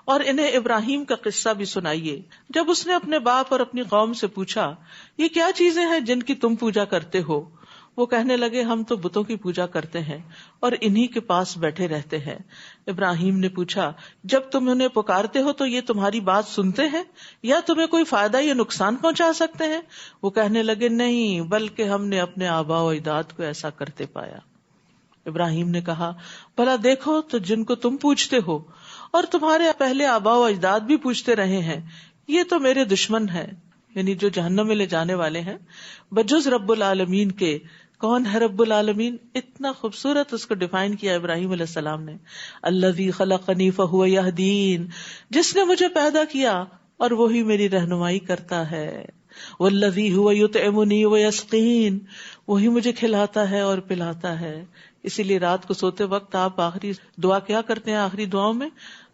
اور انہیں ابراہیم کا قصہ بھی سنائیے جب اس نے اپنے باپ اور اپنی قوم سے پوچھا یہ کیا چیزیں ہیں جن کی تم پوجا کرتے ہو؟ وہ کہنے لگے ہم تو بتوں کی پوجا کرتے ہیں اور انہی کے پاس بیٹھے رہتے ہیں۔ ابراہیم نے پوچھا جب تم انہیں پکارتے ہو تو یہ تمہاری بات سنتے ہیں یا تمہیں کوئی فائدہ یا نقصان پہنچا سکتے ہیں؟ وہ کہنے لگے نہیں، بلکہ ہم نے اپنے آباء و اجداد کو ایسا کرتے پایا۔ ابراہیم نے کہا بھلا دیکھو تو جن کو تم پوچھتے ہو اور تمہارے پہلے آباء و اجداد بھی پوچھتے رہے ہیں، یہ تو میرے دشمن ہیں، یعنی جو جہنم میں لے جانے والے ہیں، بجز رب العالمین کے۔ کون ہے رب العالمین؟ اتنا خوبصورت اس کو ڈیفائن کیا ابراہیم علیہ السلام نے، الذی خلقنی فہو یہدین، جس نے مجھے پیدا کیا اور وہی میری رہنمائی کرتا ہے، والذی هو یطعمنی ویسقین، وہی مجھے کھلاتا ہے اور پلاتا ہے۔ اسی لیے رات کو سوتے وقت آپ آخری دعا کیا کرتے ہیں؟ آخری دعاؤں میں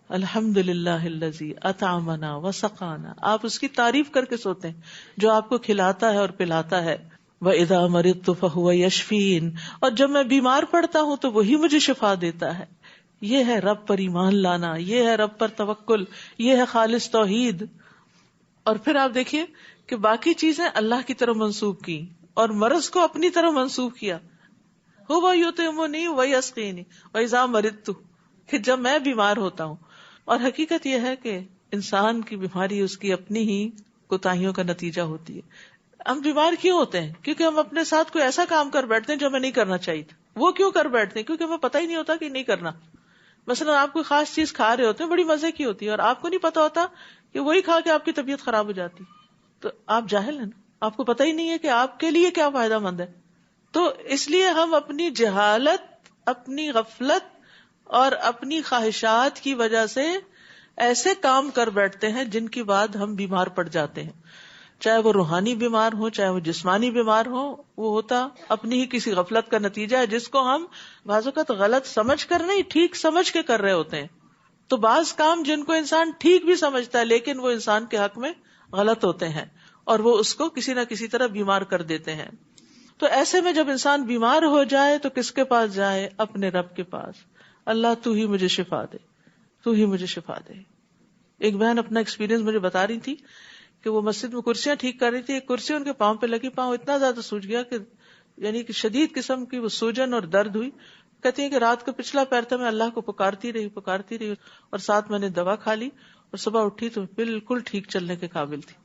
الحمدللہ الذی اطعمنا وسقانا، آپ اس کی تعریف کر کے سوتے ہیں جو آپ کو کھلاتا ہے اور پلاتا ہے۔ وَإِذَا مَرِضْتُ فَهُوَ يَشْفِينِ، اور جب میں بیمار پڑتا ہوں تو وہی مجھے شفا دیتا ہے۔ یہ ہے رب پر ایمان لانا، یہ ہے رب پر توکل، یہ ہے خالص توحید۔ اور پھر آپ دیکھیے کہ باقی چیزیں اللہ کی طرف منسوب کی اور مرض کو اپنی طرف منسوب کیا، هُوَ يُطْعِمُنِي وَيَسْقِينِ وَإِذَا مَرِضْتُ، کہ جب میں بیمار ہوتا ہوں۔ اور حقیقت یہ ہے کہ انسان کی بیماری اس کی اپنی ہی کوتاہیوں کا نتیجہ ہوتی ہے۔ ہم بیمار کیوں ہوتے ہیں؟ کیونکہ ہم اپنے ساتھ کوئی ایسا کام کر بیٹھتے ہیں جو ہمیں نہیں کرنا چاہیے تھا۔ وہ کیوں کر بیٹھتے ہیں؟ کیونکہ ہمیں پتہ ہی نہیں ہوتا کہ نہیں کرنا۔ مثلا آپ کوئی خاص چیز کھا رہے ہوتے ہیں، بڑی مزے کی ہوتی ہے، اور آپ کو نہیں پتا ہوتا کہ وہی کھا کے آپ کی طبیعت خراب ہو جاتی، تو آپ جاہل ہیں نا، آپ کو پتہ ہی نہیں ہے کہ آپ کے لیے کیا فائدہ مند ہے۔ تو اس لیے ہم اپنی جہالت، اپنی غفلت اور اپنی خواہشات کی وجہ سے ایسے کام کر بیٹھتے ہیں جن کی بعد ہم بیمار پڑ جاتے ہیں، چاہے وہ روحانی بیمار ہو چاہے وہ جسمانی بیمار ہو، وہ ہوتا اپنی ہی کسی غفلت کا نتیجہ ہے جس کو ہم بعض اوقات غلط سمجھ کر نہیں، ٹھیک سمجھ کے کر رہے ہوتے ہیں۔ تو بعض کام جن کو انسان ٹھیک بھی سمجھتا ہے لیکن وہ انسان کے حق میں غلط ہوتے ہیں اور وہ اس کو کسی نہ کسی طرح بیمار کر دیتے ہیں۔ تو ایسے میں جب انسان بیمار ہو جائے تو کس کے پاس جائے؟ اپنے رب کے پاس۔ اللہ تو ہی مجھے شفا دے، تو ہی مجھے شفا دے۔ ایک بہن اپنا ایکسپیرینس مجھے بتا رہی تھی کہ وہ مسجد میں کرسیاں ٹھیک کر رہی تھی، ایک کرسی ان کے پاؤں پہ لگی، پاؤں اتنا زیادہ سوج گیا کہ یعنی کہ شدید قسم کی وہ سوجن اور درد ہوئی۔ کہتی ہیں کہ رات کو پچھلا پیر تھا، میں اللہ کو پکارتی رہی اور ساتھ میں نے دوا کھا لی اور صبح اٹھی تو بالکل ٹھیک چلنے کے قابل تھی۔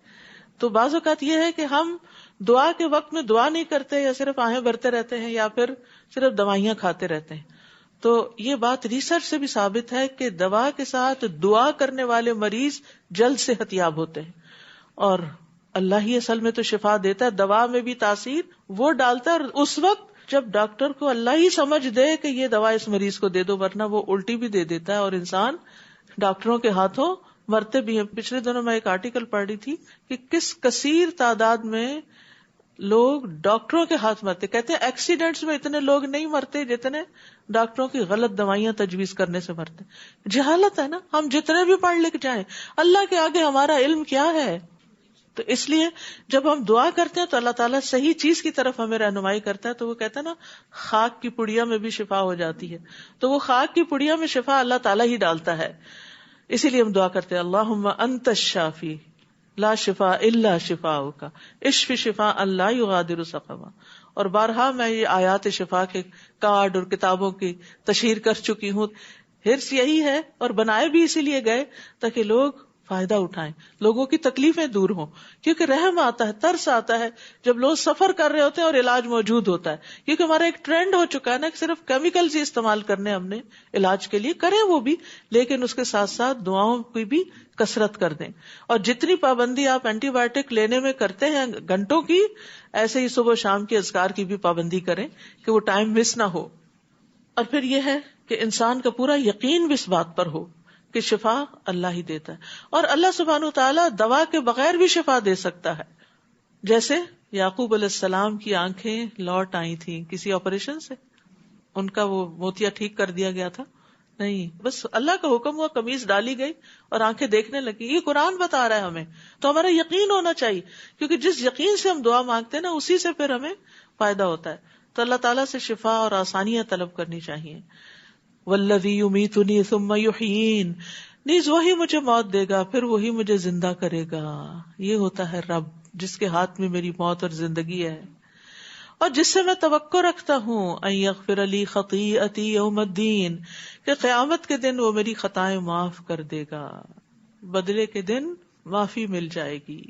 تو بعض اوقات یہ ہے کہ ہم دعا کے وقت میں دعا نہیں کرتے، یا صرف آہیں بھرتے رہتے ہیں، یا پھر صرف دوائیاں کھاتے رہتے ہیں۔ تو یہ بات ریسرچ سے بھی ثابت ہے کہ دوا کے ساتھ دعا کرنے والے مریض جلد صحت یاب ہوتے ہیں، اور اللہ ہی اصل میں تو شفا دیتا ہے، دوا میں بھی تاثیر وہ ڈالتا ہے، اور اس وقت جب ڈاکٹر کو اللہ ہی سمجھ دے کہ یہ دوا اس مریض کو دے دو، ورنہ وہ الٹی بھی دے دیتا ہے اور انسان ڈاکٹروں کے ہاتھوں مرتے بھی ہیں۔ پچھلے دنوں میں ایک آرٹیکل پڑھ رہی تھی کہ کس کثیر تعداد میں لوگ ڈاکٹروں کے ہاتھ مرتے، کہتے ہیں ایکسیڈنٹس میں اتنے لوگ نہیں مرتے جتنے ڈاکٹروں کی غلط دوائیاں تجویز کرنے سے مرتے۔ جہالت ہے نا، ہم جتنے بھی پڑھ لکھ جائیں، اللہ کے آگے ہمارا علم کیا ہے؟ تو اس لیے جب ہم دعا کرتے ہیں تو اللہ تعالیٰ صحیح چیز کی طرف ہمیں رہنمائی کرتا ہے۔ تو وہ کہتا ہے نا، خاک کی پڑیا میں بھی شفا ہو جاتی ہے، تو وہ خاک کی پڑیا میں شفا اللہ تعالیٰ ہی ڈالتا ہے۔ اسی لیے ہم دعا کرتے ہیں اللہم انت الشافی لا شفاء الا شفاؤک اشف شفاء لا یغادر سقما۔ اور بارہا میں یہ آیات شفا کے کارڈ اور کتابوں کی تشہیر کر چکی ہوں۔ حرص یہی ہے، اور بنائے بھی اسی لیے گئے تاکہ لوگ فائدہ اٹھائیں، لوگوں کی تکلیفیں دور ہوں، کیونکہ رحم آتا ہے، ترس آتا ہے جب لوگ سفر کر رہے ہوتے ہیں اور علاج موجود ہوتا ہے۔ کیونکہ ہمارا ایک ٹرینڈ ہو چکا ہے نا کہ صرف کیمیکلز ہی استعمال کرنے ہم نے علاج کے لیے، کریں وہ بھی، لیکن اس کے ساتھ ساتھ دعاؤں کی بھی کثرت کر دیں۔ اور جتنی پابندی آپ اینٹی بایوٹک لینے میں کرتے ہیں گھنٹوں کی، ایسے ہی صبح شام کے اذکار کی بھی پابندی کریں کہ وہ ٹائم مس نہ ہو۔ اور پھر یہ ہے کہ انسان کا پورا یقین بھی اس بات پر ہو کہ شفا اللہ ہی دیتا ہے، اور اللہ سبحانہ وتعالیٰ دوا کے بغیر بھی شفا دے سکتا ہے۔ جیسے یعقوب علیہ السلام کی آنکھیں لوٹ آئی تھیں کسی آپریشن سے، ان کا وہ موتیا ٹھیک کر دیا گیا تھا؟ نہیں، بس اللہ کا حکم ہوا، قمیص ڈالی گئی اور آنکھیں دیکھنے لگی۔ یہ قرآن بتا رہا ہے ہمیں، تو ہمارا یقین ہونا چاہیے، کیونکہ جس یقین سے ہم دعا مانگتے ہیں نا، اسی سے پھر ہمیں فائدہ ہوتا ہے۔ تو اللہ تعالیٰ سے شفا اور آسانیاں طلب کرنی چاہیے۔ والذی یمیتنی ثم یحیین، نیز وہی مجھے موت دے گا، پھر وہی مجھے زندہ کرے گا. یہ ہوتا ہے رب جس کے ہاتھ میں میری موت اور زندگی ہے، اور جس سے میں توقع رکھتا ہوں ان یغفر لی خطیئتی یوم الدین، کہ قیامت کے دن وہ میری خطائیں معاف کر دے گا، بدلے کے دن معافی مل جائے گی.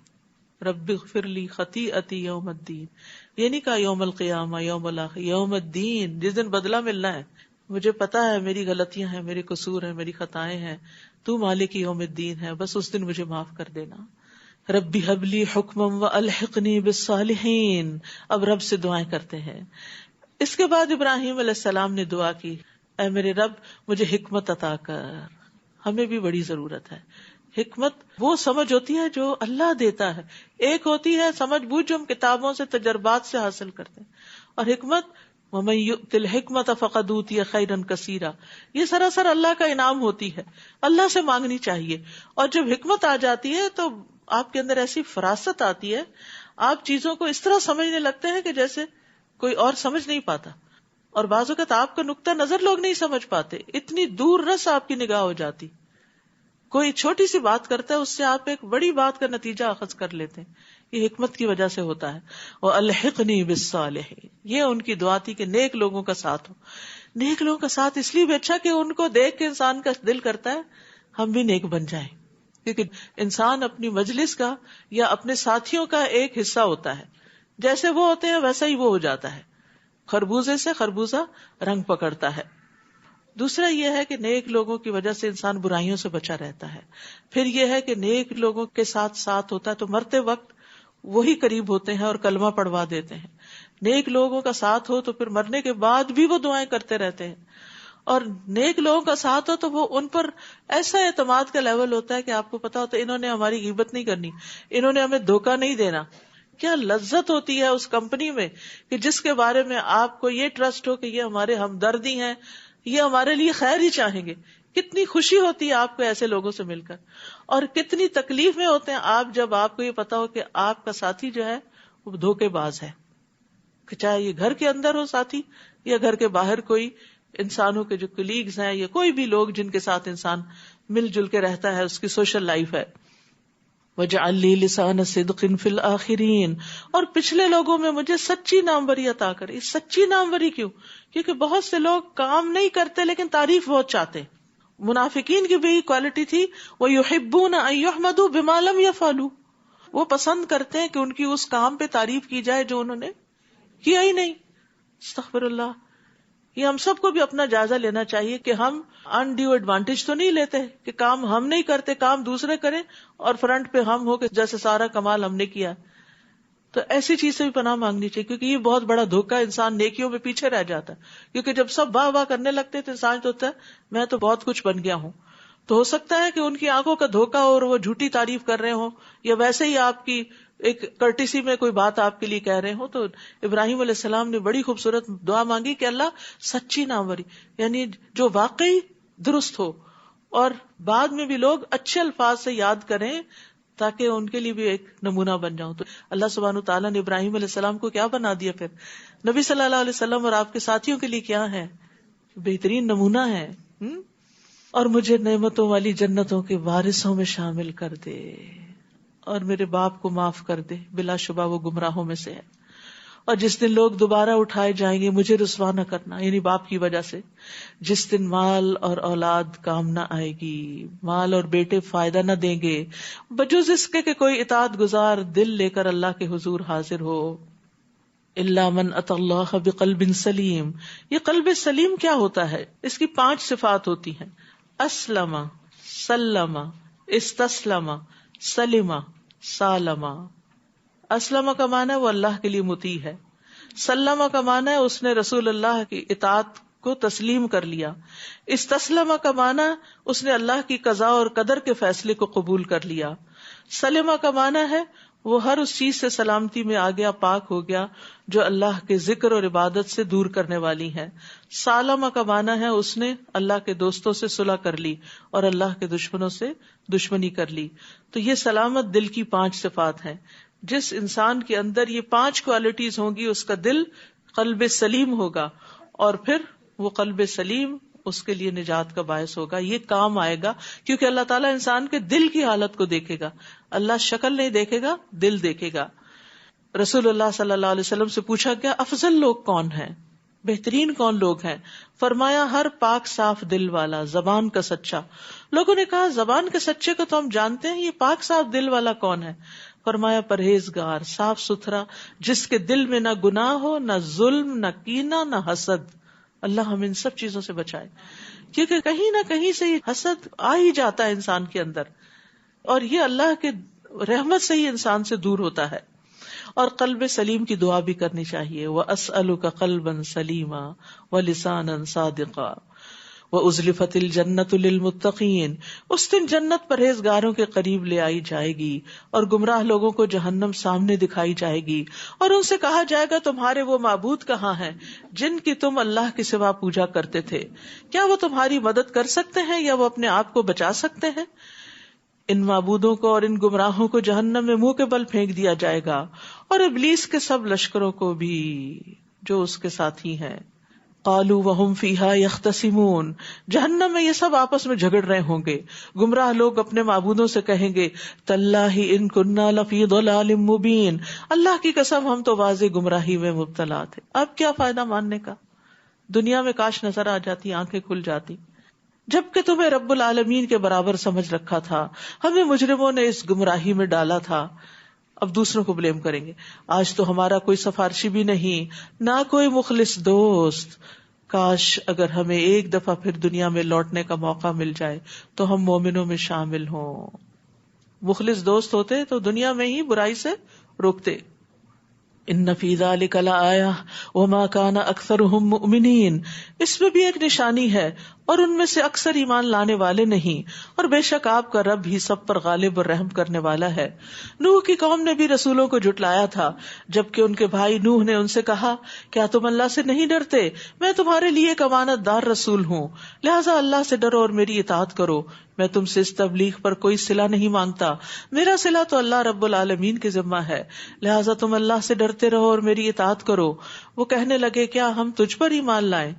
رب اغفر لی خطیئتی یوم الدین، یہ نہیں کہا یوم القیامہ، یوم الاخر، یوم الدین، جس دن بدلہ ملنا ہے. مجھے پتا ہے میری غلطیاں ہیں، میرے قصور ہیں، میری خطائیں ہیں، تو مالک یوم الدین ہے، بس اس دن مجھے معاف کر دینا. ربی حب لی حکما والحقنی بالصالحین. اب رب سے دعائیں کرتے ہیں. اس کے بعد ابراہیم علیہ السلام نے دعا کی، اے میرے رب مجھے حکمت عطا کر. ہمیں بھی بڑی ضرورت ہے. حکمت وہ سمجھ ہوتی ہے جو اللہ دیتا ہے، ایک ہوتی ہے سمجھ بوجھ جو ہم کتابوں سے تجربات سے حاصل کرتے ہیں، اور حکمت وَمَن يُؤْتِ الْحِكْمَةَ فَقَدْ أُوتِيَ خَيْرًا كَثِيرًا، یہ سراسر اللہ کا انعام ہوتی ہے، اللہ سے مانگنی چاہیے. اور جب حکمت آ جاتی ہے تو آپ کے اندر ایسی فراست آتی ہے، آپ چیزوں کو اس طرح سمجھنے لگتے ہیں کہ جیسے کوئی اور سمجھ نہیں پاتا، اور بعض اوقات آپ کا نقطہ نظر لوگ نہیں سمجھ پاتے، اتنی دور رس آپ کی نگاہ ہو جاتی. کوئی چھوٹی سی بات کرتا ہے، اس سے آپ ایک بڑی بات کا نتیجہ اخذ کر لیتے ہیں. یہ حکمت کی وجہ سے ہوتا ہے. وَأَلْحِقْنِي بِالصَّالِحِينَ، یہ ان کی دعا تھی کہ نیک لوگوں کا ساتھ ہو. نیک لوگوں کا ساتھ اس لیے بھی اچھا کہ ان کو دیکھ کے انسان کا دل کرتا ہے ہم بھی نیک بن جائیں، کیونکہ انسان اپنی مجلس کا یا اپنے ساتھیوں کا ایک حصہ ہوتا ہے. جیسے وہ ہوتے ہیں ویسا ہی وہ ہو جاتا ہے. خربوزے سے خربوزہ رنگ پکڑتا ہے. دوسرا یہ ہے کہ نیک لوگوں کی وجہ سے انسان برائیوں سے بچا رہتا ہے. پھر یہ ہے کہ نیک لوگوں کے ساتھ ہوتا ہے تو مرتے وقت وہی قریب ہوتے ہیں اور کلمہ پڑھوا دیتے ہیں. نیک لوگوں کا ساتھ ہو تو پھر مرنے کے بعد بھی وہ دعائیں کرتے رہتے ہیں. اور نیک لوگوں کا ساتھ ہو تو وہ ان پر ایسا اعتماد کا لیول ہوتا ہے کہ آپ کو پتا ہوتا ہے انہوں نے ہماری غیبت نہیں کرنی، انہوں نے ہمیں دھوکہ نہیں دینا. کیا لذت ہوتی ہے اس کمپنی میں کہ جس کے بارے میں آپ کو یہ ٹرسٹ ہو کہ یہ ہمارے ہمدردی ہیں، یہ ہمارے لیے خیر ہی چاہیں گے. کتنی خوشی ہوتی ہے آپ کو ایسے لوگوں سے مل کر، اور کتنی تکلیف میں ہوتے ہیں آپ جب آپ کو یہ پتا ہو کہ آپ کا ساتھی جو ہے وہ دھوکے باز ہے، کہ چاہے یہ گھر کے اندر ہو ساتھی یا گھر کے باہر کوئی انسانوں کے جو کلیگز ہیں یا کوئی بھی لوگ جن کے ساتھ انسان مل جل کے رہتا ہے، اس کی سوشل لائف ہے. وَاجْعَلْ لِي لِسَانَ صِدْقٍ فِي الْآخِرِينَ، اور پچھلے لوگوں میں مجھے سچی ناموری عطا کر. یہ سچی ناموری کیوں؟ کیونکہ بہت سے لوگ کام نہیں کرتے لیکن تعریف بہت چاہتے. منافقین کی بھی کوالٹی تھی وَيُحِبُّونَ أَن يُحْمَدُوا بِمَا لَمْ يَفْعَلُوا، وہ پسند کرتے ہیں کہ ان کی اس کام پہ تعریف کی جائے جو انہوں نے کیا ہی نہیں. استغفر اللہ. یہ ہم سب کو بھی اپنا جائزہ لینا چاہیے کہ ہم انڈیو ایڈوانٹیج تو نہیں لیتے کہ کام ہم نہیں کرتے، کام دوسرے کریں اور فرنٹ پہ ہم ہو کہ جیسے سارا کمال ہم نے کیا. تو ایسی چیز سے بھی پناہ مانگنی چاہیے، کیونکہ یہ بہت بڑا دھوکہ، انسان نیکیوں میں پیچھے رہ جاتا ہے. کیونکہ جب سب واہ واہ کرنے لگتے تو انسان تو ہوتا ہے میں تو بہت کچھ بن گیا ہوں. تو ہو سکتا ہے کہ ان کی آنکھوں کا دھوکہ اور وہ جھوٹی تعریف کر رہے ہوں، یا ویسے ہی آپ کی ایک کرٹیسی میں کوئی بات آپ کے لیے کہہ رہے ہوں. تو ابراہیم علیہ السلام نے بڑی خوبصورت دعا مانگی کہ اللہ سچی ناموری، یعنی جو واقعی درست ہو اور بعد میں بھی لوگ اچھے الفاظ سے یاد کریں تاکہ ان کے لیے بھی ایک نمونہ بن جاؤں. تو اللہ سبحانہ تعالیٰ نے ابراہیم علیہ السلام کو کیا بنا دیا، پھر نبی صلی اللہ علیہ وسلم اور آپ کے ساتھیوں کے لیے کیا ہے، بہترین نمونہ ہے. اور مجھے نعمتوں والی جنتوں کے وارثوں میں شامل کر دے، اور میرے باپ کو معاف کر دے، بلا شبہ وہ گمراہوں میں سے ہے. اور جس دن لوگ دوبارہ اٹھائے جائیں گے مجھے رسوا نہ کرنا، یعنی باپ کی وجہ سے. جس دن مال اور اولاد کام نہ آئے گی، مال اور بیٹے فائدہ نہ دیں گے، بجز اس کے کہ کوئی اطاعت گزار دل لے کر اللہ کے حضور حاضر ہو. الا من اتى اللہ بقلب سلیم. یہ قلب سلیم کیا ہوتا ہے؟ اس کی 5 صفات ہوتی ہیں: اسلم، سلم، استسلم، سلم، سالم. اسلم کا معنی ہے وہ اللہ کے لیے مطیع ہے. سلم کا معنی ہے اس نے رسول اللہ کی اطاعت کو تسلیم کر لیا. استسلم کا معنی اس نے اللہ کی قضاء اور قدر کے فیصلے کو قبول کر لیا. سلم کا معنی ہے وہ ہر اس چیز سے سلامتی میں آ گیا، پاک ہو گیا جو اللہ کے ذکر اور عبادت سے دور کرنے والی ہے. سالم کا معنی ہے اس نے اللہ کے دوستوں سے صلح کر لی اور اللہ کے دشمنوں سے دشمنی کر لی. تو یہ سلامت دل کی 5 صفات ہیں. جس انسان کے اندر یہ 5 کوالٹیز ہوں گی اس کا دل قلب سلیم ہوگا، اور پھر وہ قلب سلیم اس کے لیے نجات کا باعث ہوگا، یہ کام آئے گا، کیونکہ اللہ تعالیٰ انسان کے دل کی حالت کو دیکھے گا. اللہ شکل نہیں دیکھے گا، دل دیکھے گا. رسول اللہ صلی اللہ علیہ وسلم سے پوچھا گیا افضل لوگ کون ہیں، بہترین کون لوگ ہیں؟ فرمایا ہر پاک صاف دل والا، زبان کا سچا. لوگوں نے کہا زبان کے سچے کو تو ہم جانتے ہیں، یہ پاک صاف دل والا کون ہے؟ فرمایا پرہیزگار، صاف ستھرا، جس کے دل میں نہ گناہ ہو، نہ ظلم، نہ کینہ، نہ حسد. اللہ ہم ان سب چیزوں سے بچائے، کیونکہ کہیں نہ کہیں سے یہ حسد آ ہی جاتا ہے انسان کے اندر، اور یہ اللہ کے رحمت سے ہی انسان سے دور ہوتا ہے. اور قلب سلیم کی دعا بھی کرنی چاہیے. وَأَسْأَلُكَ قَلْبًا سَلِيمًا وَلِسَانًا صَادِقًا وَأُزْلِفَتِ الْجَنَّةُ لِلْمُتَّقِينَ. اس دن جنت پرہیزگاروں کے قریب لے آئی جائے گی اور گمراہ لوگوں کو جہنم سامنے دکھائی جائے گی، اور ان سے کہا جائے گا تمہارے وہ معبود کہاں ہیں جن کی تم اللہ کے سوا پوجا کرتے تھے؟ کیا وہ تمہاری مدد کر سکتے ہیں یا وہ اپنے آپ کو بچا سکتے ہیں؟ ان معبودوں کو اور ان گمراہوں کو جہنم میں منہ کے بل پھینک دیا جائے گا، اور ابلیس کے سب لشکروں کو بھی جو اس کے ساتھی ہیں. قالوا وهم فيها يختصمون. جہنم میں یہ سب آپس میں جھگڑ رہے ہوں گے. گمراہ لوگ اپنے معبودوں سے کہیں گے تاللہ ان كنا لفی ضلال مبین، اللہ کی قسم ہم تو واضح گمراہی میں مبتلا تھے. اب کیا فائدہ ماننے کا؟ دنیا میں کاش نظر آ جاتی، آنکھیں کھل جاتی. جبکہ تمہیں رب العالمین کے برابر سمجھ رکھا تھا، ہمیں مجرموں نے اس گمراہی میں ڈالا تھا. اب دوسروں کو بلیم کریں گے. آج تو ہمارا کوئی سفارشی بھی نہیں، نہ کوئی مخلص دوست. کاش اگر ہمیں ایک دفعہ پھر دنیا میں لوٹنے کا موقع مل جائے تو ہم مومنوں میں شامل ہوں. مخلص دوست ہوتے تو دنیا میں ہی برائی سے روکتے. ان فی ذلک لآیہ وما کان اکثرهم مؤمنین. اس میں بھی ایک نشانی ہے اور ان میں سے اکثر ایمان لانے والے نہیں، اور بے شک آپ کا رب ہی سب پر غالب اور رحم کرنے والا ہے. نوح کی قوم نے بھی رسولوں کو جھٹلایا تھا، جبکہ ان کے بھائی نوح نے ان سے کہا کیا تم اللہ سے نہیں ڈرتے؟ میں تمہارے لیے ایک امانت دار رسول ہوں، لہٰذا اللہ سے ڈرو اور میری اطاعت کرو. میں تم سے اس تبلیغ پر کوئی صلہ نہیں مانگتا، میرا صلہ تو اللہ رب العالمین کے ذمہ ہے، لہٰذا تم اللہ سے ڈرتے رہو اور میری اطاعت کرو. وہ کہنے لگے کیا ہم تجھ پر ایمان لائیں،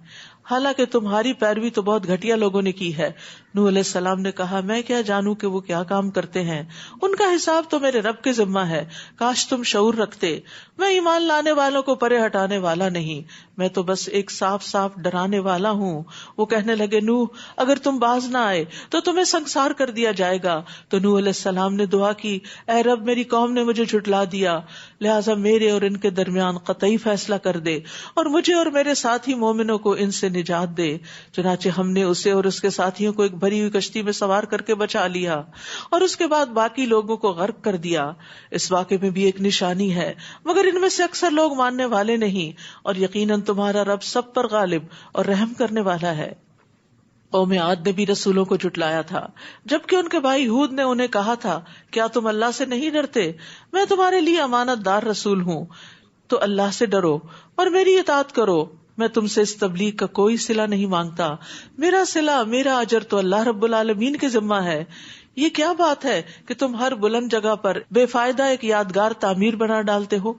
حالانکہ تمہاری پیروی تو بہت گھٹیا لوگوں نے کی ہے. نوح علیہ السلام نے کہا میں کیا جانوں کہ وہ کیا کام کرتے ہیں، ان کا حساب تو میرے رب کے ذمہ ہے. کاش تم شعور رکھتے. میں ایمان لانے والوں کو پرے ہٹانے والا نہیں، میں تو بس ایک صاف صاف ڈرانے والا ہوں. وہ کہنے لگے نوح اگر تم باز نہ آئے تو تمہیں سنسار کر دیا جائے گا. تو نوح علیہ السلام نے دعا کی اے رب میری قوم نے مجھے جھٹلا دیا، لہٰذا میرے اور ان کے درمیان قطعی فیصلہ کر دے اور مجھے اور میرے ساتھی مومنوں کو ان سے نجات دے. چنانچہ ہم نے اسے اور اس کے ساتھیوں کو ایک بھری ہوئی کشتی میں سوار کر کے بچا لیا اور اس کے بعد باقی لوگوں کو غرق کر دیا. اس واقعے میں بھی ایک نشانی ہے مگر ان میں سے اکثر لوگ ماننے والے نہیں، اور یقیناً تمہارا رب سب پر غالب اور رحم کرنے والا ہے. قوم عاد نے بھی رسولوں کو جھٹلایا تھا، جبکہ ان کے بھائی ہود نے انہیں کہا تھا کیا تم اللہ سے نہیں ڈرتے؟ میں تمہارے لیے امانت دار رسول ہوں، تو اللہ سے ڈرو اور میری اطاعت کرو. میں تم سے اس تبلیغ کا کوئی صلہ نہیں مانگتا، میرا صلہ میرا اجر تو اللہ رب العالمین کے ذمہ ہے. یہ کیا بات ہے کہ تم ہر بلند جگہ پر بے فائدہ ایک یادگار تعمیر بنا ڈالتے ہو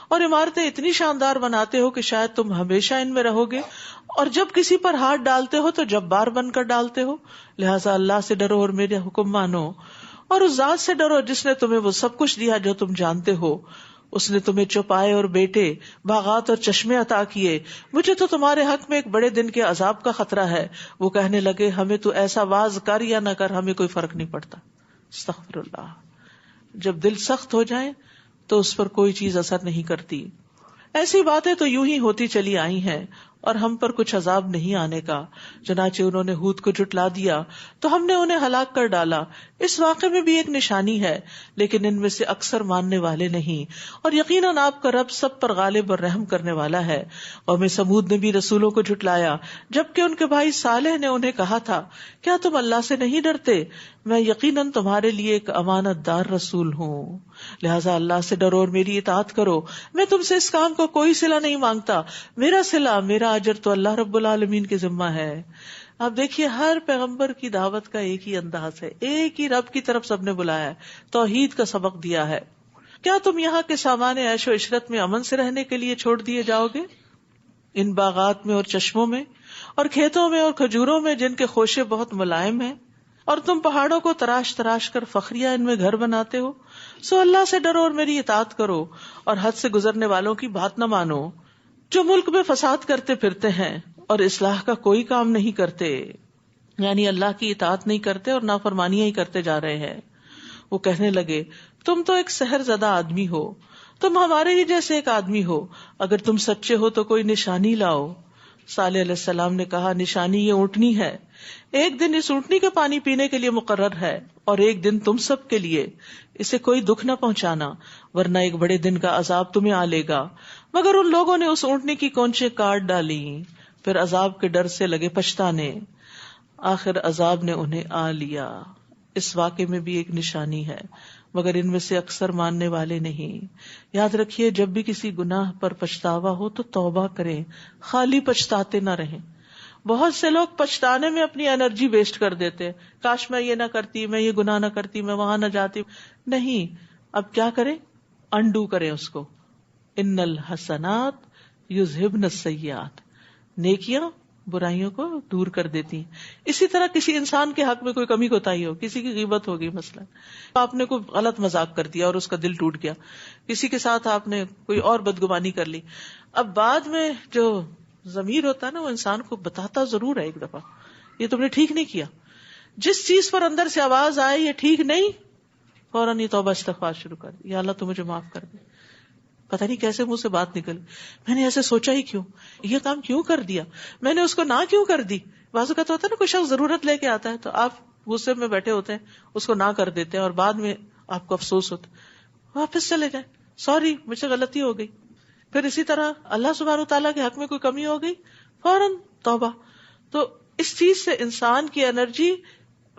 اور عمارتیں اتنی شاندار بناتے ہو کہ شاید تم ہمیشہ ان میں رہو گے، اور جب کسی پر ہاتھ ڈالتے ہو تو جبار بن کر ڈالتے ہو. لہٰذا اللہ سے ڈرو اور میرے حکم مانو، اور اس ذات سے ڈرو جس نے تمہیں وہ سب کچھ دیا جو تم جانتے ہو. اس نے تمہیں چوپائے اور بیٹے، باغات اور چشمے عطا کیے. مجھے تو تمہارے حق میں ایک بڑے دن کے عذاب کا خطرہ ہے. وہ کہنے لگے ہمیں تو ایسا واز کر یا نہ کر ہمیں کوئی فرق نہیں پڑتا. استغفر اللہ. جب دل سخت ہو جائے تو اس پر کوئی چیز اثر نہیں کرتی. ایسی باتیں تو یوں ہی ہوتی چلی آئی ہیں اور ہم پر کچھ عذاب نہیں آنے کا. چنانچہ انہوں نے ہود کو جھٹلا دیا تو ہم نے انہیں ہلاک کر ڈالا. اس واقعے میں بھی ایک نشانی ہے لیکن ان میں سے اکثر ماننے والے نہیں، اور یقیناً آپ کا رب سب پر غالب اور رحم کرنے والا ہے. قوم سمود نے بھی رسولوں کو جھٹلایا، جبکہ ان کے بھائی صالح نے انہیں کہا تھا کیا تم اللہ سے نہیں ڈرتے؟ میں یقیناً تمہارے لیے ایک امانت دار رسول ہوں، لہٰذا اللہ سے ڈرو اور میری اطاعت کرو. میں تم سے اس کام کو کوئی صلہ نہیں مانگتا، میرا صلہ میرا اجر تو اللہ رب العالمین کے ذمہ ہے. آپ دیکھیے ہر پیغمبر کی دعوت کا ایک ہی انداز ہے، ایک ہی رب کی طرف سب نے بلایا ہے، توحید کا سبق دیا ہے. کیا تم یہاں کے سامان عیش و عشرت میں امن سے رہنے کے لیے چھوڑ دیے جاؤ گے، ان باغات میں اور چشموں میں، اور کھیتوں میں اور کھجوروں میں جن کے خوشے بہت ملائم ہیں، اور تم پہاڑوں کو تراش تراش کر فخریہ ان میں گھر بناتے ہو، سو اللہ سے ڈرو اور میری اطاعت کرو اور حد سے گزرنے والوں کی بات نہ مانو، جو ملک میں فساد کرتے پھرتے ہیں اور اصلاح کا کوئی کام نہیں کرتے، یعنی اللہ کی اطاعت نہیں کرتے اور نافرمانیاں ہی کرتے جا رہے ہیں۔ وہ کہنے لگے تم تو ایک سحر زدہ آدمی ہو، تم ہمارے ہی جیسے ایک آدمی ہو، اگر تم سچے ہو تو کوئی نشانی لاؤ۔ صالح علیہ السلام نے کہا نشانی یہ اونٹنی ہے، ایک دن اس اونٹنی کے پانی پینے کے لیے مقرر ہے اور ایک دن تم سب کے لیے، اسے کوئی دکھ نہ پہنچانا ورنہ ایک بڑے دن کا عذاب تمہیں آ لے گا۔ مگر ان لوگوں نے اس اونٹنی کی کونچیں کاٹ ڈالی، پھر عذاب کے ڈر سے لگے پچھتانے، آخر عذاب نے انہیں آ لیا۔ اس واقعے میں بھی ایک نشانی ہے مگر ان میں سے اکثر ماننے والے نہیں۔ یاد رکھیے جب بھی کسی گناہ پر پچھتاوا ہو تو توبہ کریں، خالی پچھتاتے نہ رہیں۔ بہت سے لوگ پچھتانے میں اپنی انرجی ویسٹ کر دیتے ہیں، کاش میں یہ نہ کرتی، میں یہ گناہ نہ کرتی، میں وہاں نہ جاتی۔ نہیں، اب کیا کریں؟ انڈو کریں اس کو۔ ان الحسنات یذہبن السیئات، نیکیاں برائیوں کو دور کر دیتی ہیں۔ اسی طرح کسی انسان کے حق میں کوئی کمی کوتاہی ہو، کسی کی غیبت ہو گئی مثلا، آپ نے کوئی غلط مذاق کر دیا اور اس کا دل ٹوٹ گیا، کسی کے ساتھ آپ نے کوئی اور بدگمانی کر لی، اب بعد میں جو ضمیر ہوتا ہے نا وہ انسان کو بتاتا ضرور ہے ایک دفعہ یہ تم نے ٹھیک نہیں کیا، جس چیز پر اندر سے آواز آئے یہ ٹھیک نہیں، فوراً یہ توبہ استغفار شروع کر دی، یا اللہ تو مجھے معاف کر دے۔ پتہ نہیں کیسے منہ سے بات نکل، میں نے ایسے سوچا ہی کیوں، یہ کام کیوں کر دیا، میں نے اس کو نہ کیوں کر دی۔ بعض اوقات ہوتا ہے نا کوئی شخص ضرورت لے کے آتا ہے تو آپ غصے میں بیٹھے ہوتے ہیں، اس کو نہ کر دیتے ہیں اور بعد میں آپ کو افسوس ہوتا ہے، واپس چلے جائیں، سوری مجھ سے غلطی ہو گئی۔ پھر اسی طرح اللہ سبحانہ وتعالیٰ کے حق میں کوئی کمی ہو گئی، فوراً توبہ۔ تو اس چیز سے انسان کی انرجی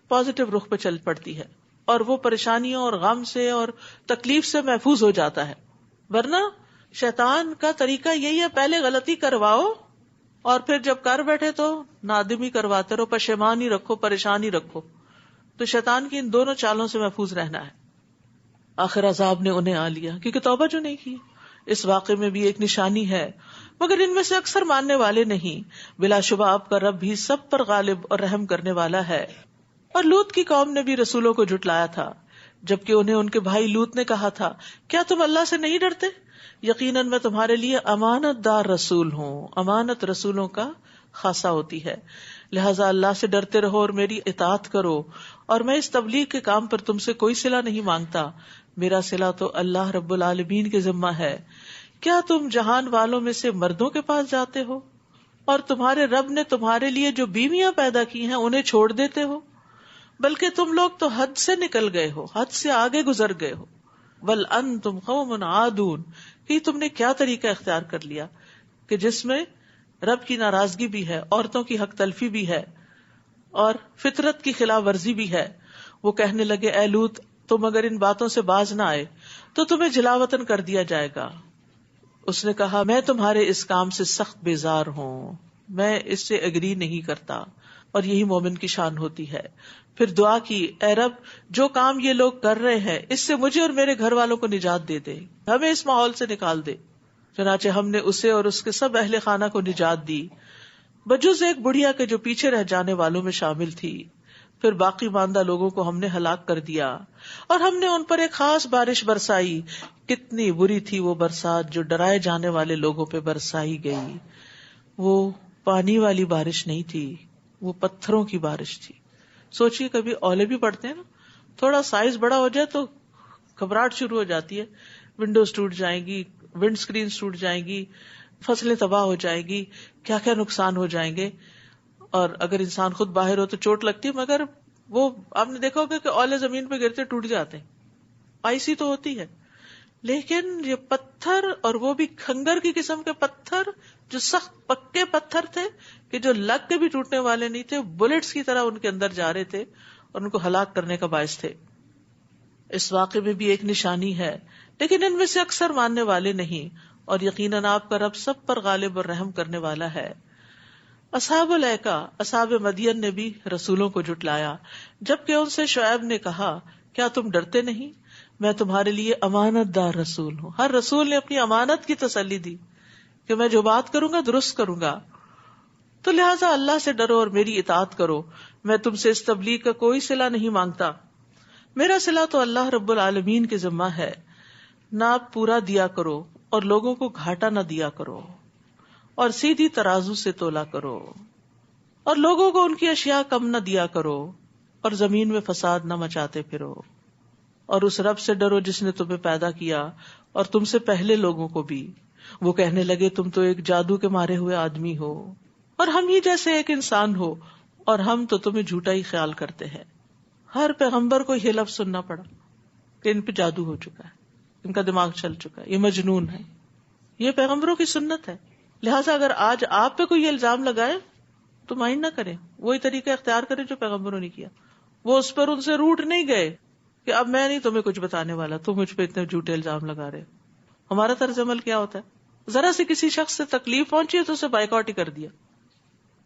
پازیٹو رخ پہ چل پڑتی ہے اور وہ پریشانیوں اور غم سے اور تکلیف سے محفوظ ہو جاتا ہے۔ ورنہ شیطان کا طریقہ یہی ہے، پہلے غلطی کرواؤ اور پھر جب کر بیٹھے تو نادمی کرواتے رہو، پشیمانی رکھو، پریشانی رکھو۔ تو شیطان کی ان دونوں چالوں سے محفوظ رہنا ہے۔ آخر عذاب نے انہیں آ لیا کیونکہ توبہ جو نہیں کی۔ اس واقعے میں بھی ایک نشانی ہے مگر ان میں سے اکثر ماننے والے نہیں۔ بلا شبہ آپ کا رب بھی سب پر غالب اور رحم کرنے والا ہے۔ اور لوط کی قوم نے بھی رسولوں کو جھٹلایا تھا جبکہ انہیں ان کے بھائی لوط نے کہا تھا کیا تم اللہ سے نہیں ڈرتے؟ یقیناً میں تمہارے لیے امانت دار رسول ہوں۔ امانت رسولوں کا خاصہ ہوتی ہے، لہٰذا اللہ سے ڈرتے رہو اور میری اطاعت کرو، اور میں اس تبلیغ کے کام پر تم سے کوئی صلہ نہیں مانگتا، میرا صلہ تو اللہ رب العالمین کے ذمہ ہے۔ کیا تم جہان والوں میں سے مردوں کے پاس جاتے ہو اور تمہارے رب نے تمہارے لیے جو بیویاں پیدا کی ہیں انہیں چھوڑ دیتے ہو؟ بلکہ تم لوگ تو حد سے نکل گئے ہو، حد سے آگے گزر گئے ہو۔ بل انتم قوم عادون، کہ تم نے کیا طریقہ اختیار کر لیا کہ جس میں رب کی ناراضگی بھی ہے، عورتوں کی حق تلفی بھی ہے اور فطرت کی خلاف ورزی بھی ہے۔ وہ کہنے لگے اے لوط تم اگر ان باتوں سے باز نہ آئے تو تمہیں جلاوطن کر دیا جائے گا۔ اس نے کہا میں تمہارے اس کام سے سخت بیزار ہوں، میں اس سے اگری نہیں کرتا، اور یہی مومن کی شان ہوتی ہے۔ پھر دعا کی اے رب جو کام یہ لوگ کر رہے ہیں اس سے مجھے اور میرے گھر والوں کو نجات دے دے، ہمیں اس ماحول سے نکال دے۔ چنانچہ ہم نے اسے اور اس کے سب اہل خانہ کو نجات دی بجز ایک بڑھیا کے جو پیچھے رہ جانے والوں میں شامل تھی۔ پھر باقی ماندہ لوگوں کو ہم نے ہلاک کر دیا اور ہم نے ان پر ایک خاص بارش برسائی۔ کتنی بری تھی وہ برسات جو ڈرائے جانے والے لوگوں پہ برسائی گئی۔ وہ پانی والی بارش نہیں تھی، وہ پتھروں کی بارش تھی۔ سوچئے کبھی اولے بھی پڑتے ہیں نا، تھوڑا سائز بڑا ہو جائے تو گھبراہٹ شروع ہو جاتی ہے، ونڈوز ٹوٹ جائیں گی، ونڈ سکرینز ٹوٹ جائیں گی، فصلیں تباہ ہو جائیں گی، کیا کیا نقصان ہو جائیں گے، اور اگر انسان خود باہر ہو تو چوٹ لگتی ہے، مگر وہ آپ نے دیکھا ہوگا کہ اولے زمین پہ گرتے ٹوٹ جاتے ہیں، آئسی تو ہوتی ہے، لیکن یہ پتھر، اور وہ بھی کھنگر کی قسم کے پتھر جو سخت پکے پتھر تھے کہ جو لگ کے بھی ٹوٹنے والے نہیں تھے، بلٹس کی طرح ان کے اندر جا رہے تھے اور ان کو ہلاک کرنے کا باعث تھے۔ اس واقعے میں بھی ایک نشانی ہے لیکن ان میں سے اکثر ماننے والے نہیں، اور یقیناً آپ کا رب سب پر غالب اور رحم کرنے والا ہے۔ اصحاب الایکا، اصحاب مدین نے بھی رسولوں کو جھٹلایا جبکہ ان سے شعیب نے کہا کیا تم ڈرتے نہیں؟ میں تمہارے لیے امانت دار رسول ہوں۔ ہر رسول نے اپنی امانت کی تسلی دی کہ میں جو بات کروں گا درست کروں گا۔ تو لہٰذا اللہ سے ڈرو اور میری اطاعت کرو. میں تم سے اس تبلیغ کا کوئی صلہ نہیں مانگتا، میرا صلہ تو اللہ رب العالمین کے ذمہ ہے. ناپ پورا دیا کرو اور لوگوں کو گھاٹا نہ دیا کرو، اور سیدھی ترازو سے تولا کرو، اور لوگوں کو ان کی اشیاء کم نہ دیا کرو، اور زمین میں فساد نہ مچاتے پھرو. اور اس رب سے ڈرو جس نے تمہیں پیدا کیا اور تم سے پہلے لوگوں کو بھی. وہ کہنے لگے تم تو ایک جادو کے مارے ہوئے آدمی ہو اور ہم ہی جیسے ایک انسان ہو، اور ہم تو تمہیں جھوٹا ہی خیال کرتے ہیں. ہر پیغمبر کو یہ لفظ سننا پڑا کہ ان پہ جادو ہو چکا ہے، ان کا دماغ چل چکا ہے، یہ مجنون ہے. یہ پیغمبروں کی سنت ہے. لہٰذا اگر آج آپ پہ کوئی الزام لگائے تو مائنڈ نہ کریں، وہی طریقہ اختیار کریں جو پیغمبروں نے کیا. وہ اس پر ان سے روٹ نہیں گئے کہ اب میں نہیں تمہیں کچھ بتانے والا، تم مجھ پہ اتنے جھوٹے الزام لگا رہے. ہمارا طرز عمل کیا ہوتا ہے؟ ذرا سے کسی شخص سے تکلیف پہنچی ہے تو اسے بائیکاٹ ہی کر دیا.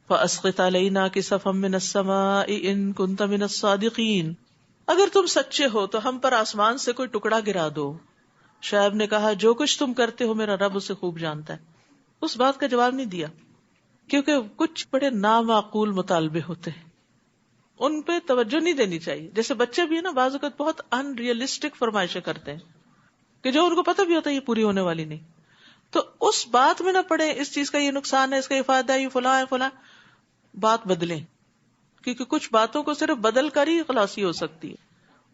فَأَسْقِطْ عَلَيْنَا كِسَفًا مِّنَ السَّمَاءِ إِن كُنتَ مِنَ الصَّادِقِينَ. اگر تم سچے ہو تو ہم پر آسمان سے کوئی ٹکڑا گرا دو. شعیب نے کہا جو کچھ تم کرتے ہو میرا رب اسے خوب جانتا ہے. اس بات کا جواب نہیں دیا کیونکہ کچھ بڑے نامعقول مطالبے ہوتے ہیں، ان پہ توجہ نہیں دینی چاہیے. جیسے بچے بھی ہے نا، بعض اوقات بہت ان ریئلسٹک فرمائشیں کرتے ہیں کہ جو ان کو پتہ بھی ہوتا ہے یہ پوری ہونے والی نہیں. تو اس بات میں نہ پڑے اس چیز کا یہ نقصان ہے، اس کا یہ فائدہ ہے، یہ فلاں ہے فلاں. بات بدلیں، کیونکہ کچھ باتوں کو صرف بدل کر ہی خلاصی ہو سکتی ہے.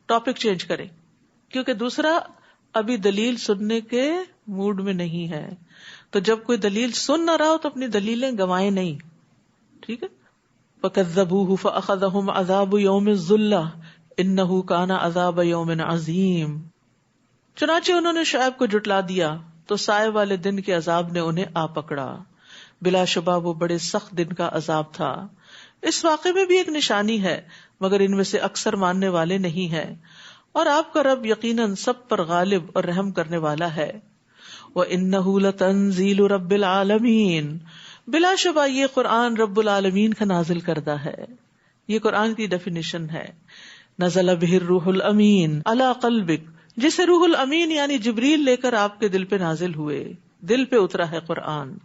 ٹاپک چینج کریں، کیونکہ دوسرا ابھی دلیل سننے کے موڈ میں نہیں ہے. تو جب کوئی دلیل سن نہ رہا ہو تو اپنی دلیلیں گوائیں نہیں. ٹھیک ہے. فَكَذَّبُوهُ فَأَخَذَهُمْ عَذَابُ يَوْمِ الظُّلَّةِ إِنَّهُ كَانَ عَذَابَ يَوْمٍ عَظِيمٍ. چنانچہ انہوں نے شعیب کو جھٹلا دیا تو سائے والے دن کے عذاب نے انہیں آ پکڑا. بلا شبہ وہ بڑے سخت دن کا عذاب تھا. اس واقعے میں بھی ایک نشانی ہے مگر ان میں سے اکثر ماننے والے نہیں ہیں. اور آپ کا رب یقیناً سب پر غالب اور رحم کرنے والا ہے. وَإِنَّهُ لَتَنزِيلُ رَبِّ الْعَالَمِينَ. بلا شبہ یہ قرآن رب العالمین کا نازل کردہ ہے. یہ قرآن کی ڈیفینیشن ہے. نزل بہ الروح الامین علی قلبک، جسے روح الامین یعنی جبریل لے کر آپ کے دل پہ نازل ہوئے، دل پہ اترا ہے قرآن.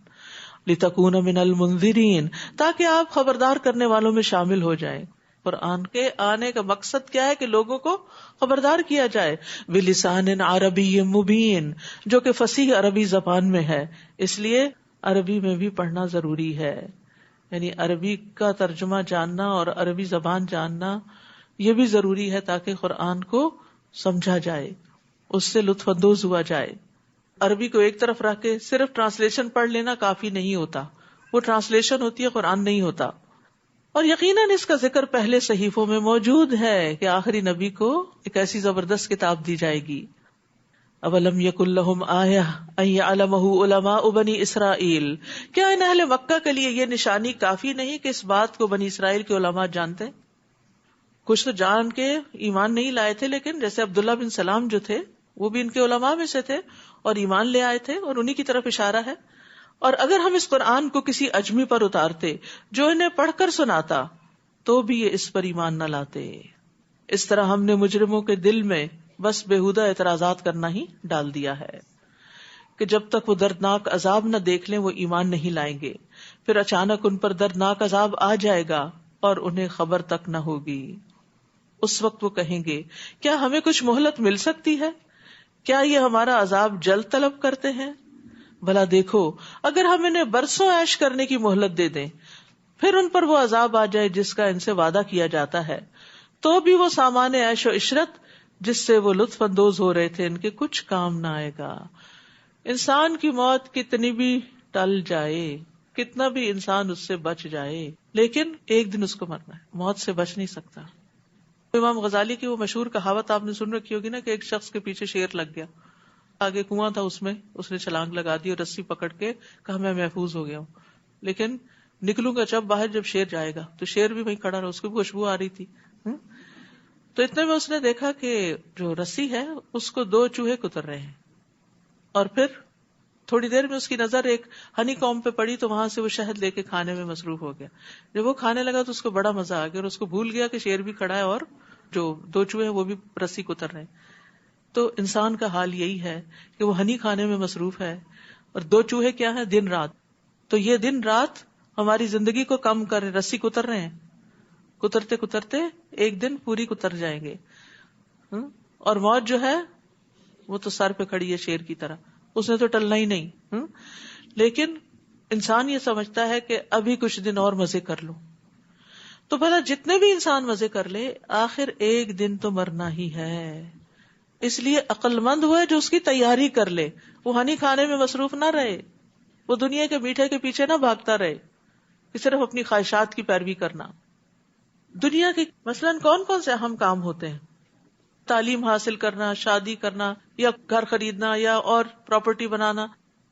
لتکون من المنذرین، تاکہ آپ خبردار کرنے والوں میں شامل ہو جائیں. قرآن کے آنے کا مقصد کیا ہے کہ لوگوں کو خبردار کیا جائے. بلسان عربی مبین، جو کہ فصیح عربی زبان میں ہے. اس لیے عربی میں بھی پڑھنا ضروری ہے، یعنی عربی کا ترجمہ جاننا اور عربی زبان جاننا یہ بھی ضروری ہے تاکہ قرآن کو سمجھا جائے، اس سے لطف اندوز ہوا جائے. عربی کو ایک طرف رکھ کے صرف ٹرانسلیشن پڑھ لینا کافی نہیں ہوتا، وہ ٹرانسلیشن ہوتی ہے، قرآن نہیں ہوتا. اور یقیناً اس کا ذکر پہلے صحیفوں میں موجود ہے کہ آخری نبی کو ایک ایسی زبردست کتاب دی جائے گی. اولم یکن لہم آیہ ان یعلمہ علماء بنی اسرائیل، کیا ان اہل مکہ کے لیے یہ نشانی کافی نہیں کہ اس بات کو بنی اسرائیل کے علماء جانتے ہیں؟ کچھ تو جان کے ایمان نہیں لائے تھے، لیکن جیسے عبداللہ بن سلام جو تھے وہ بھی ان کے علماء میں سے تھے اور ایمان لے آئے تھے، اور انہی کی طرف اشارہ ہے. اور اگر ہم اس قرآن کو کسی اجمی پر اتارتے جو انہیں پڑھ کر سناتا تو بھی یہ اس پر ایمان نہ لاتے. اس طرح ہم نے مجرموں کے دل میں بس بےہودہ اعتراضات کرنا ہی ڈال دیا ہے کہ جب تک وہ دردناک عذاب نہ دیکھ لیں وہ ایمان نہیں لائیں گے. پھر اچانک ان پر دردناک عذاب آ جائے گا اور انہیں خبر تک نہ ہوگی. اس وقت وہ کہیں گے کیا ہمیں کچھ مہلت مل سکتی ہے؟ کیا یہ ہمارا عذاب جلد طلب کرتے ہیں؟ بھلا دیکھو اگر ہم انہیں برسوں عیش کرنے کی مہلت دے دیں پھر ان پر وہ عذاب آ جائے جس کا ان سے وعدہ کیا جاتا ہے تو بھی وہ سامان عیش و عشرت جس سے وہ لطف اندوز ہو رہے تھے ان کے کچھ کام نہ آئے گا. انسان کی موت کتنی بھی ٹل جائے، کتنا بھی انسان اس سے بچ جائے، لیکن ایک دن اس کو مرنا ہے، موت سے بچ نہیں سکتا. امام غزالی کی وہ مشہور کہاوت آپ نے سن رکھی ہوگی نا کہ ایک شخص کے پیچھے شیر لگ گیا، آگے کنواں تھا، اس میں اس نے چھلانگ لگا دی اور رسی پکڑ کے کہا میں محفوظ ہو گیا ہوں، لیکن نکلوں گا جب باہر جب شیر جائے گا. تو شیر بھی وہیں کھڑا رہا، اس کو بھی خوشبو آ رہی تھی. تو اتنے میں اس نے دیکھا کہ جو رسی ہے اس کو 2 چوہے کتر رہے ہیں، اور پھر تھوڑی دیر میں اس کی نظر ایک ہنی کامب پہ پڑی تو وہاں سے وہ شہد لے کے کھانے میں مصروف ہو گیا. جب وہ کھانے لگا تو اس کو بڑا مزہ آ گیا اور اس کو بھول گیا کہ شیر بھی کھڑا ہے اور جو 2 چوہے وہ بھی رسی کتر رہے ہیں. تو انسان کا حال یہی ہے کہ وہ ہنی کھانے میں مصروف ہے اور 2 چوہے کیا ہیں؟ دن رات. تو یہ دن رات ہماری زندگی کو کم کریں، رسی کتر رہے ہیں، کترتے کترتے ایک دن پوری کتر جائیں گے. اور موت جو ہے وہ تو سر پہ کھڑی ہے شیر کی طرح، اس نے تو ٹلنا ہی نہیں. لیکن انسان یہ سمجھتا ہے کہ ابھی کچھ دن اور مزے کر لوں. تو بھلا جتنے بھی انسان مزے کر لے، آخر ایک دن تو مرنا ہی ہے. اس لیے عقل مند ہوا ہے جو اس کی تیاری کر لے، وہ ہنی کھانے میں مصروف نہ رہے، وہ دنیا کے میٹھے کے پیچھے نہ بھاگتا رہے کہ صرف اپنی خواہشات کی پیروی کرنا. دنیا کے مثلاً کون کون سے اہم کام ہوتے ہیں؟ تعلیم حاصل کرنا، شادی کرنا، یا گھر خریدنا، یا اور پراپرٹی بنانا،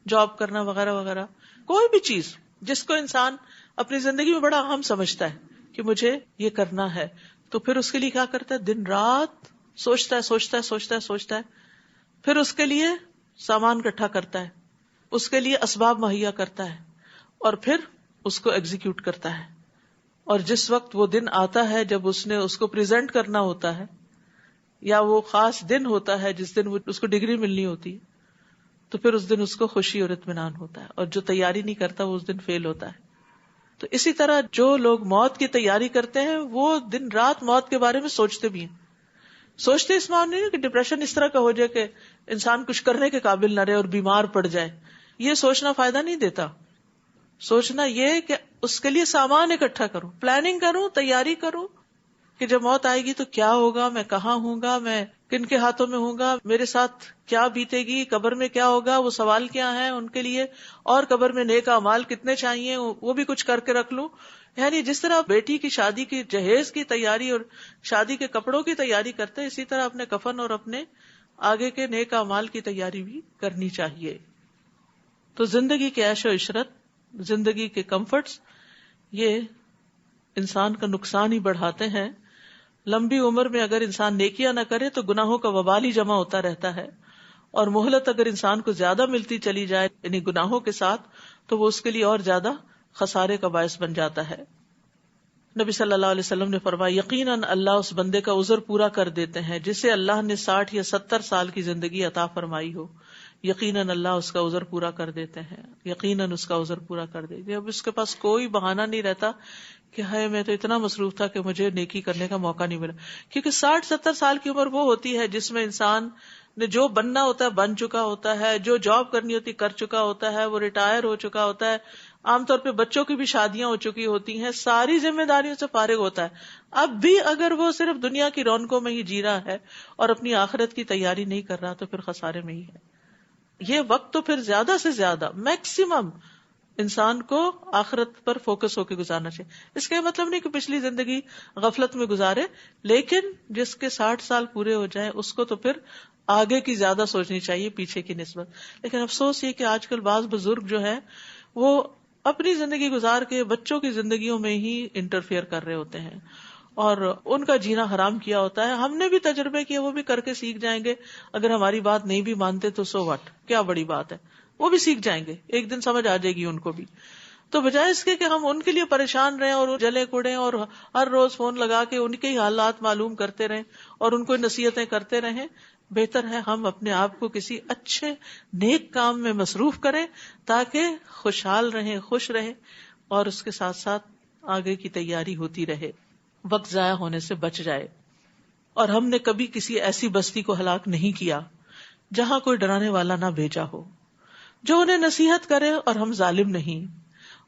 جاب کرنا، وغیرہ وغیرہ. کوئی بھی چیز جس کو انسان اپنی زندگی میں بڑا اہم سمجھتا ہے کہ مجھے یہ کرنا ہے، تو پھر اس کے لیے کیا کرتا ہے؟ دن رات سوچتا ہے، پھر اس کے لیے سامان اکٹھا کرتا ہے، اس کے لیے اسباب مہیا کرتا ہے، اور پھر اس کو ایگزیکیوٹ کرتا ہے. اور جس وقت وہ دن آتا ہے جب اس نے اس کو پریزنٹ کرنا ہوتا ہے، یا وہ خاص دن ہوتا ہے جس دن اس کو ڈگری ملنی ہوتی ہے، تو پھر اس دن اس کو خوشی اور اطمینان ہوتا ہے. اور جو تیاری نہیں کرتا وہ اس دن فیل ہوتا ہے. تو اسی طرح جو لوگ موت کی تیاری کرتے ہیں وہ دن رات موت کے بارے میں سوچتے بھی ہیں. سوچتے اس معنی نہیں کہ ڈپریشن اس طرح کا ہو جائے کہ انسان کچھ کرنے کے قابل نہ رہے اور بیمار پڑ جائے. یہ سوچنا فائدہ نہیں دیتا. سوچنا یہ کہ اس کے لیے سامان اکٹھا کروں، پلاننگ کروں، تیاری کروں کہ جب موت آئے گی تو کیا ہوگا، میں کہاں ہوں گا، میں کن کے ہاتھوں میں ہوں گا، میرے ساتھ کیا بیتے گی، قبر میں کیا ہوگا، وہ سوال کیا ہیں ان کے لیے، اور قبر میں نیک اعمال کتنے چاہیے وہ بھی کچھ کر کے رکھ لوں. یعنی جس طرح بیٹی کی شادی کی جہیز کی تیاری اور شادی کے کپڑوں کی تیاری کرتے ہیں، اسی طرح اپنے کفن اور اپنے آگے کے نیک اعمال کی تیاری بھی کرنی چاہیے. تو زندگی کے عیش و عشرت، زندگی کے کمفرٹس، یہ انسان کا نقصان ہی بڑھاتے ہیں. لمبی عمر میں اگر انسان نیکیاں نہ کرے تو گناہوں کا وبال ہی جمع ہوتا رہتا ہے، اور مہلت اگر انسان کو زیادہ ملتی چلی جائے یعنی گناہوں کے ساتھ، تو وہ اس کے لیے اور زیادہ خسارے کا باعث بن جاتا ہے. نبی صلی اللہ علیہ وسلم نے فرمایا، یقیناً اللہ اس بندے کا عذر پورا کر دیتے ہیں جسے اللہ نے 60 یا 70 سال کی زندگی عطا فرمائی ہو. یقیناً اللہ اس کا عذر پورا کر دیتے ہیں، یقیناً اس کا عذر پورا کر دیتے ہیں. اب اس کے پاس کوئی بہانہ نہیں رہتا کہ ہائے میں تو اتنا مصروف تھا کہ مجھے نیکی کرنے کا موقع نہیں ملا. کیونکہ 60-70 سال کی عمر وہ ہوتی ہے جس میں انسان نے جو بننا ہوتا ہے بن چکا ہوتا ہے، جو جاب کرنی ہوتی کر چکا ہوتا ہے، وہ ریٹائر ہو چکا ہوتا ہے، عام طور پہ بچوں کی بھی شادیاں ہو چکی ہوتی ہیں، ساری ذمہ داریوں سے فارغ ہوتا ہے. اب بھی اگر وہ صرف دنیا کی رونقوں میں ہی جی رہا ہے اور اپنی آخرت کی تیاری نہیں کر رہا تو پھر خسارے میں ہی ہے. یہ وقت تو پھر زیادہ سے زیادہ میکسیمم انسان کو آخرت پر فوکس ہو کے گزارنا چاہیے. اس کا مطلب نہیں کہ پچھلی زندگی غفلت میں گزارے، لیکن جس کے 60 سال پورے ہو جائیں اس کو تو پھر آگے کی زیادہ سوچنی چاہیے پیچھے کی نسبت. لیکن افسوس یہ کہ آج کل بعض بزرگ جو ہیں وہ اپنی زندگی گزار کے بچوں کی زندگیوں میں ہی انٹرفیئر کر رہے ہوتے ہیں اور ان کا جینا حرام کیا ہوتا ہے. ہم نے بھی تجربے کیے، وہ بھی کر کے سیکھ جائیں گے. اگر ہماری بات نہیں بھی مانتے تو سو واٹ، کیا بڑی بات ہے، وہ بھی سیکھ جائیں گے، ایک دن سمجھ آ جائے گی ان کو بھی. تو بجائے اس کے کہ ہم ان کے لیے پریشان رہیں اور جلے کوڑیں اور ہر روز فون لگا کے ان کے ہی حالات معلوم کرتے رہیں اور ان کو نصیحتیں کرتے رہیں، بہتر ہے ہم اپنے آپ کو کسی اچھے نیک کام میں مصروف کریں تاکہ خوشحال رہیں، خوش رہیں، اور اس کے ساتھ ساتھ آگے کی تیاری ہوتی رہے، وقت ضائع ہونے سے بچ جائے. اور ہم نے کبھی کسی ایسی بستی کو ہلاک نہیں کیا جہاں کوئی ڈرانے والا نہ بھیجا ہو جو انہیں نصیحت کرے، اور ہم ظالم نہیں.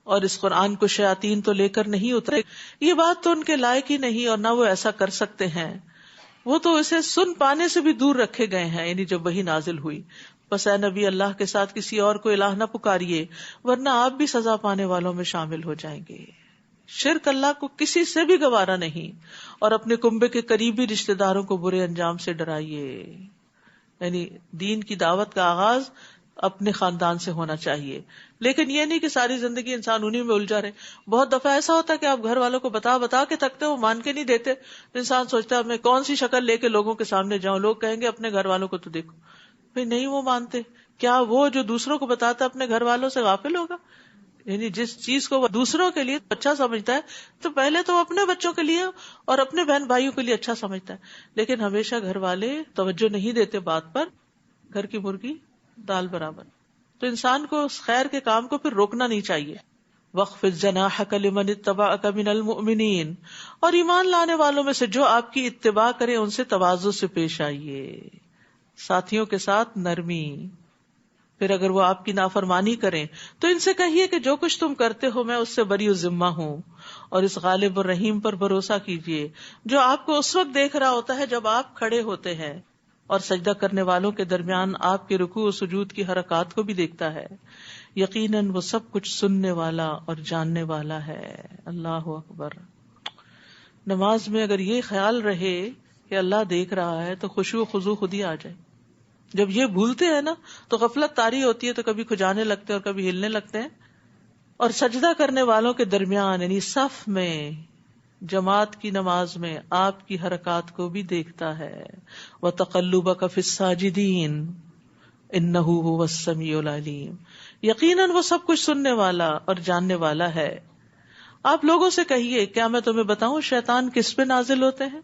اور اس قرآن کو شیاطین تو لے کر نہیں اترے، یہ بات تو ان کے لائق ہی نہیں اور نہ وہ ایسا کر سکتے ہیں، وہ تو اسے سن پانے سے بھی دور رکھے گئے ہیں، یعنی جب وحی نازل ہوئی. بس اے نبی اللہ کے ساتھ کسی اور کو الہ نہ پکاریے ورنہ آپ بھی سزا پانے والوں میں شامل ہو جائیں گے. شرک اللہ کو کسی سے بھی گوارا نہیں، اور اپنے کنبے کے قریبی رشتہ داروں کو برے انجام سے ڈرائیے. یعنی دین کی دعوت کا آغاز اپنے خاندان سے ہونا چاہیے، لیکن یہ نہیں کہ ساری زندگی انسان انہی میں الجھا رہے. بہت دفعہ ایسا ہوتا ہے کہ آپ گھر والوں کو بتا کے تھکتے، وہ مان کے نہیں دیتے، انسان سوچتا ہے میں کون سی شکل لے کے لوگوں کے سامنے جاؤں، لوگ کہیں گے اپنے گھر والوں کو تو دیکھو. بھئی نہیں وہ مانتے، کیا وہ جو دوسروں کو بتاتا اپنے گھر والوں سے غافل ہوگا؟ یعنی جس چیز کو وہ دوسروں کے لیے اچھا سمجھتا ہے تو پہلے تو اپنے بچوں کے لیے اور اپنے بہن بھائیوں کے لیے اچھا سمجھتا ہے، لیکن ہمیشہ گھر والے توجہ نہیں دیتے بات پر. گھر کی مرغی دال برابر. تو انسان کو اس خیر کے کام کو پھر روکنا نہیں چاہیے. وَاخْفِضْ جَنَاحَكَ لِمَنِ اتَّبَعَكَ مِنَ الْمُؤْمِنِينَ، اور ایمان لانے والوں میں سے جو آپ کی اتباع کرے ان سے تواضع سے پیش آئیے، ساتھیوں کے ساتھ نرمی. پھر اگر وہ آپ کی نافرمانی کریں تو ان سے کہیے کہ جو کچھ تم کرتے ہو میں اس سے بری ذمہ ہوں، اور اس غالب الرحیم پر بھروسہ کیجیے جو آپ کو اس وقت دیکھ رہا ہوتا ہے جب آپ کھڑے ہوتے ہیں، اور سجدہ کرنے والوں کے درمیان آپ کے رکوع و سجود کی حرکات کو بھی دیکھتا ہے. یقیناً وہ سب کچھ سننے والا اور جاننے والا ہے. اللہ اکبر. نماز میں اگر یہ خیال رہے کہ اللہ دیکھ رہا ہے تو خشوع و خضوع خود ہی آ جائے. جب یہ بھولتے ہیں نا تو غفلت طاری ہوتی ہے، تو کبھی کھجانے لگتے ہیں اور کبھی ہلنے لگتے ہیں. اور سجدہ کرنے والوں کے درمیان یعنی صف میں، جماعت کی نماز میں آپ کی حرکات کو بھی دیکھتا ہے. وَتَقَلُّبَكَ فِي السَّاجِدِينَ إِنَّهُ هُوَ السَّمِيعُ الْعَلِيمُ. یقیناً وہ سب کچھ سننے والا اور جاننے والا ہے. آپ لوگوں سے کہیے کیا میں تمہیں بتاؤں شیطان کس پہ نازل ہوتے ہیں؟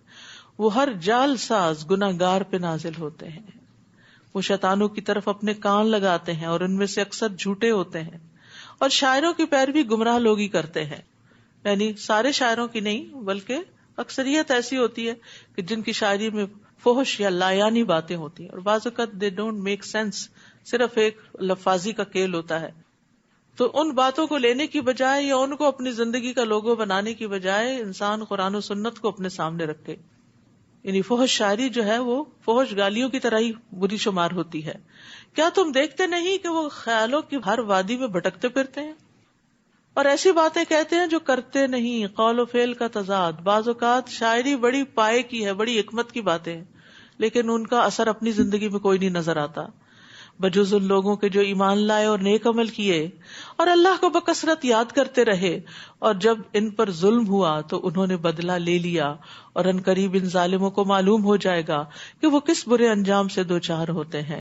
وہ ہر جال ساز گناہگار پہ نازل ہوتے ہیں. وہ شیطانوں کی طرف اپنے کان لگاتے ہیں اور ان میں سے اکثر جھوٹے ہوتے ہیں، اور شاعروں کی پیروی گمراہ لوگ ہی کرتے ہیں. یعنی سارے شاعروں کی نہیں بلکہ اکثریت ایسی ہوتی ہے کہ جن کی شاعری میں فحش یا لایانی باتیں ہوتی ہیں، اور بعض اوقات دے ڈونٹ میک سینس، صرف ایک لفاظی کا کھیل ہوتا ہے. تو ان باتوں کو لینے کی بجائے یا ان کو اپنی زندگی کا لوگو بنانے کی بجائے انسان قرآن و سنت کو اپنے سامنے رکھے. یعنی فحش شاعری جو ہے وہ فحش گالیوں کی طرح ہی بری شمار ہوتی ہے. کیا تم دیکھتے نہیں کہ وہ خیالوں کی ہر وادی میں بھٹکتے پھرتے ہیں اور ایسی باتیں کہتے ہیں جو کرتے نہیں. قول و فعل کا تضاد. بعض اوقات شاعری بڑی پائے کی ہے، بڑی حکمت کی باتیں ہیں، لیکن ان کا اثر اپنی زندگی میں کوئی نہیں نظر آتا، بجز ان لوگوں کے جو ایمان لائے اور نیک عمل کیے اور اللہ کو بکثرت یاد کرتے رہے، اور جب ان پر ظلم ہوا تو انہوں نے بدلہ لے لیا، اور ان قریب ان ظالموں کو معلوم ہو جائے گا کہ وہ کس برے انجام سے دوچار ہوتے ہیں.